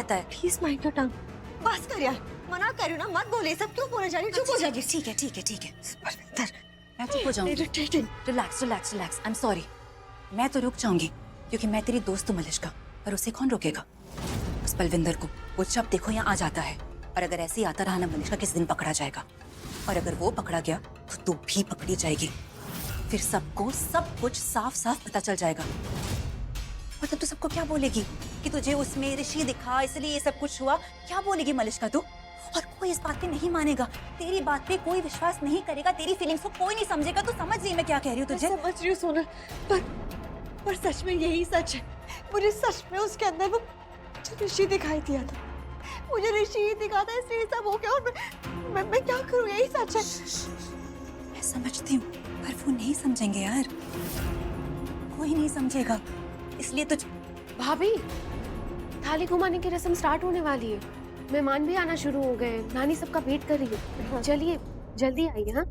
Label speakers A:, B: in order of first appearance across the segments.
A: रहता है।
B: Please mind your tongue. बस कर यार, मना कर रही हूँ ना, मत बोले। सब क्यों बोले जा रही है? चुप हो जा।
A: ठीक है ठीक है ठीक है,
B: परविंदर,
A: मैं चुप हो जाऊंगी।
B: Irritating.
A: Relax relax relax, I am sorry. मैं तो रुक जाऊंगी क्योंकि मैं तेरी दोस्त हूँ मलिश्का, पर उसे कौन रोकेगा? उस बलविंदर को वो जब देखो यहाँ आ जाता है, और अगर ऐसे ही आता रहा ना मलिश्का, किस दिन पकड़ा जाएगा। और अगर वो पकड़ा गया तो तू भी पकड़ी जाएगी। फिर सबको सब कुछ साफ साफ पता चल जाएगा। मतलब तू सबको क्या बोलेगी कि तुझे उसमें ऋषि दिखा इसलिए ये सब कुछ हुआ? क्या बोलेगी मलिश्का तू? और कोई इस बात पे नहीं मानेगा, तेरी बात पे कोई विश्वास नहीं करेगा, तेरी फीलिंग्स को कोई नहीं समझेगा। तू समझ रही मैं क्या कह रही हूँ तुझे?
B: समझ रही हूँ सोनल, पर सच में यही सच है। मुझे सच में उसके अंदर वो ऋषि दिखाई दिया था। मुझे ऋषि ही दिखा था, इसलिए सब हो गया। और मैं क्या करूँ? यही सच है।
A: मैं समझती हूँ, पर वो नहीं समझेंगे यार, कोई नहीं समझेगा, इसलिए तुझ।
C: भाभी, थाली घुमाने की रस्म स्टार्ट होने वाली है। मेहमान भी आना शुरू हो गए। नानी सबका वेट कर रही है। चलिए जल्दी आइए। हाँ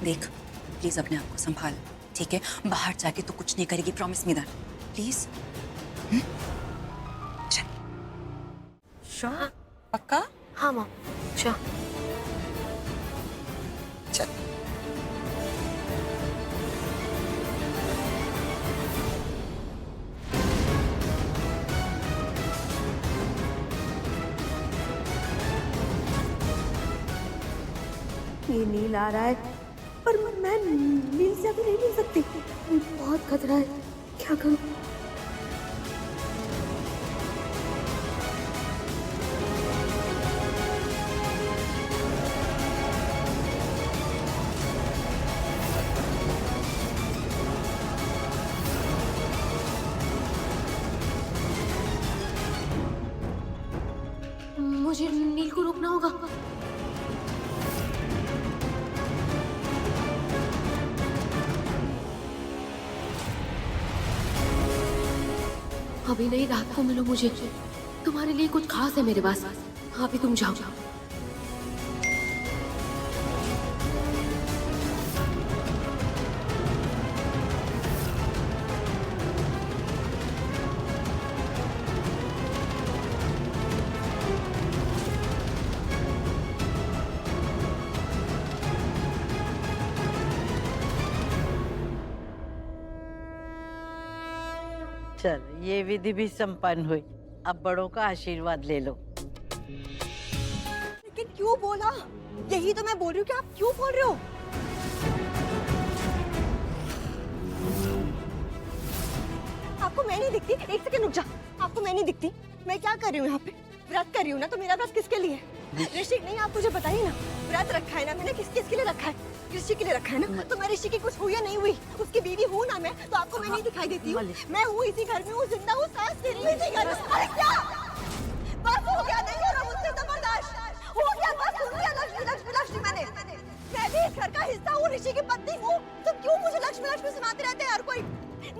A: देख प्लीज अपने आप को संभाल, ठीक है? बाहर जाके तो कुछ नहीं करेगी, प्रॉमिस मी दैट, प्लीज। चल
B: श्योर? पक्का?
C: हाँ माँ, अच्छा।
B: चल। ये नील आ रहा है, पर मैं नील से अभी नहीं मिल सकती। बहुत खतरा है, क्या करूं?
C: मुझे नील को रोकना होगा। अभी नहीं, रात को मिलो मुझे। तुम्हारे लिए कुछ खास है मेरे पास। अभी तुम जाओ।
D: चल, ये विधि भी संपन्न हुई। अब बड़ों का आशीर्वाद ले लो।
B: लेकिन क्यों बोला? यही तो मैं बोल रही हूँ कि आप क्यों बोल रहे हो? आपको मैं नहीं दिखती? एक सेकंड रुक जा। आपको मैं नहीं दिखती? मैं क्या कर रही हूँ यहाँ पे? व्रत कर रही हूँ ना, तो मेरा व्रत किसके लिए? ऋषि नहीं, आप मुझे बताइए ना। व्रत रखा है ना मैंने, किसके लिए रखा है? ऋषि के लिए रखा है ना। तो मैं ऋषि की कुछ हुई या नहीं हुई, उसकी बीवी हूँ ना मैं, तो आपको मैं नहीं दिखाई देती हूँ? मैं हूँ इसी घर में, हूँ, जिंदा हूँ, सांस ले रही हूँ इसी घर में। अरे क्या? बस हो गया, नहीं हो रहा मुझसे जबरदस्त। हो गया, बस सुन लिया। लक्ष्मी लक्ष्मी लक्ष्मी मैंने। मैं भी इस घर का हिस्सा हूँ, ऋषि की पत्नी हूँ, तो क्यों मुझे लक्ष्मी लक्ष्मी सुनाते रहते हैं हर कोई?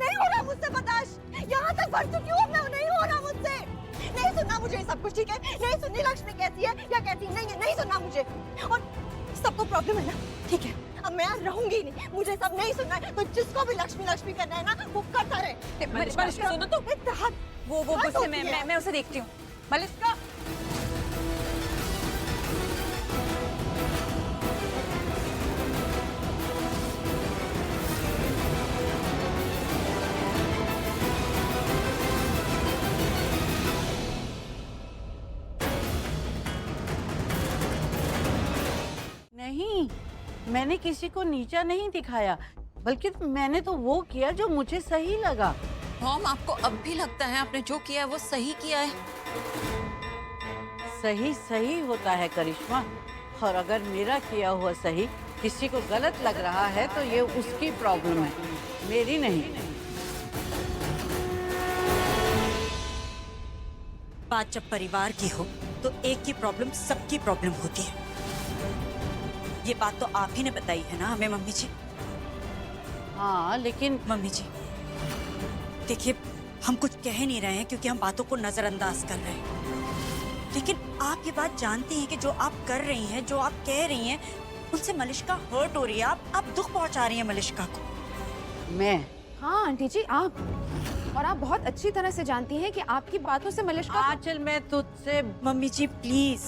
B: नहीं हो रहा मुझसे बर्दाश्त। यहाँ तक बढ़ चुकी हूँ मैं, नहीं हो रहा मुझसे। नहीं सुनना मुझे सब कुछ, ठीक है? नहीं सुननी लक्ष्मी कैसी है या कैसी नहीं है, नहीं सुनना मुझे। और सबको प्रॉब्लम है ना, ठीक है? अब मैं आज रहूंगी नहीं, मुझे सब नहीं सुनना है। तो जिसको भी लक्ष्मी लक्ष्मी करना है ना, वो करता रहे।
A: मलिश्का सुनो तो, वो गुस्से में मैं उसे देखती हूँ। मलिश्का,
D: नहीं, मैंने किसी को नीचा नहीं दिखाया, बल्कि मैंने तो वो किया जो मुझे सही लगा।
E: मॉम, आपको अब भी लगता है आपने जो किया है वो सही किया है?
D: सही सही होता है करिश्मा, और अगर मेरा किया हुआ सही किसी को गलत लग रहा है तो ये उसकी प्रॉब्लम है, मेरी नहीं।
A: बात जब परिवार की हो तो एक की प्रॉब्लम सबकी प्रॉब्लम होती है। ये बात तो आप ही ने बताई है ना हमें मम्मी जी।
D: हाँ, लेकिन
A: मम्मी जी देखिए, हम कुछ कह नहीं रहे हैं क्योंकि हम बातों को नजरअंदाज कर रहे हैं, लेकिन आप ये बात जानती हैं कि जो आप कर रही हैं, जो आप कह रही हैं, उनसे मलिश्का हर्ट हो रही है। आप दुख पहुंचा रही हैं मलिश्का को।
D: मैं?
C: हाँ आंटी जी, आप
F: और आप बहुत अच्छी तरह से जानती हैं कि आपकी बातों से मलिष्का
D: आंचल, मैं तुझसे
G: मम्मी जी प्लीज,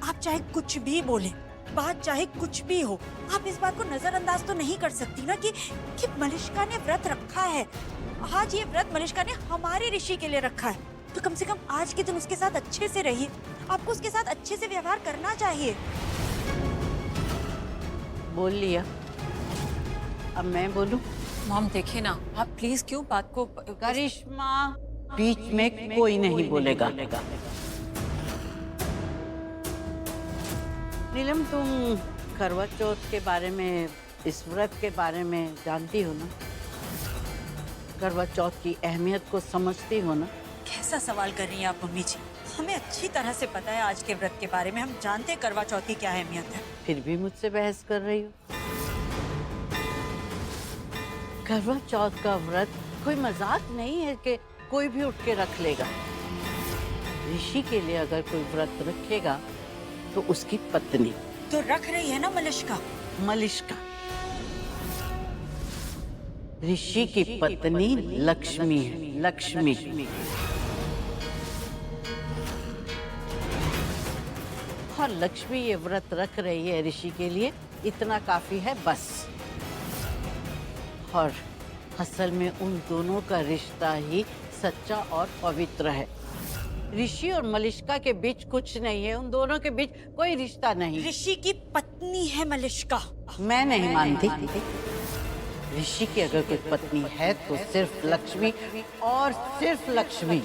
G: आप चाहे कुछ भी बोले, बात चाहे कुछ भी हो, आप इस बात को नजरअंदाज तो नहीं कर सकती ना कि मलिष्का ने व्रत रखा है। आज ये व्रत मलिष्का ने हमारे ऋषि के लिए रखा है, तो कम से कम आज के दिन उसके साथ अच्छे से रहिए। आपको उसके साथ अच्छे से व्यवहार करना चाहिए।
D: बोल लिया, अब मैं बोलूं?
E: मॉम देखिए ना, आप प्लीज क्यों बात को
D: करिश्मा, बीच में कोई नहीं बोलेगा। नीलम, तुम करवा चौथ के बारे में, इस व्रत के बारे में जानती हो ना? करवा चौथ की अहमियत को समझती हो ना?
G: कैसा सवाल कर रही हैं आप मम्मी जी? हमें अच्छी तरह से पता है आज के व्रत के बारे में, हम जानते हैं करवा चौथ की क्या अहमियत है।
D: फिर भी मुझसे बहस कर रही हो? करवा चौथ का व्रत कोई मजाक नहीं है कि कोई भी उठ के रख लेगा। ऋषि के लिए अगर कोई व्रत रखेगा तो उसकी पत्नी,
G: तो रख रही है ना मलिष्का।
D: मलिष्का, ऋषि की पत्नी लक्ष्मी है। लक्ष्मी और लक्ष्मी ये व्रत रख रही है ऋषि के लिए, इतना काफी है बस। और असल में उन दोनों का रिश्ता ही सच्चा और पवित्र है। ऋषि और मलिष्का के बीच कुछ नहीं है, उन दोनों के बीच कोई रिश्ता नहीं।
G: ऋषि की पत्नी है मलिष्का।
D: मैं नहीं मानती। ऋषि की अगर कोई पत्नी है तो सिर्फ लक्ष्मी और सिर्फ लक्ष्मी।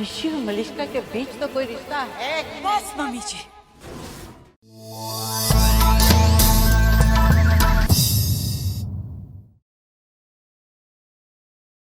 D: ऋषि और मलिष्का के बीच तो कोई रिश्ता है।
G: बस मम्मी जी,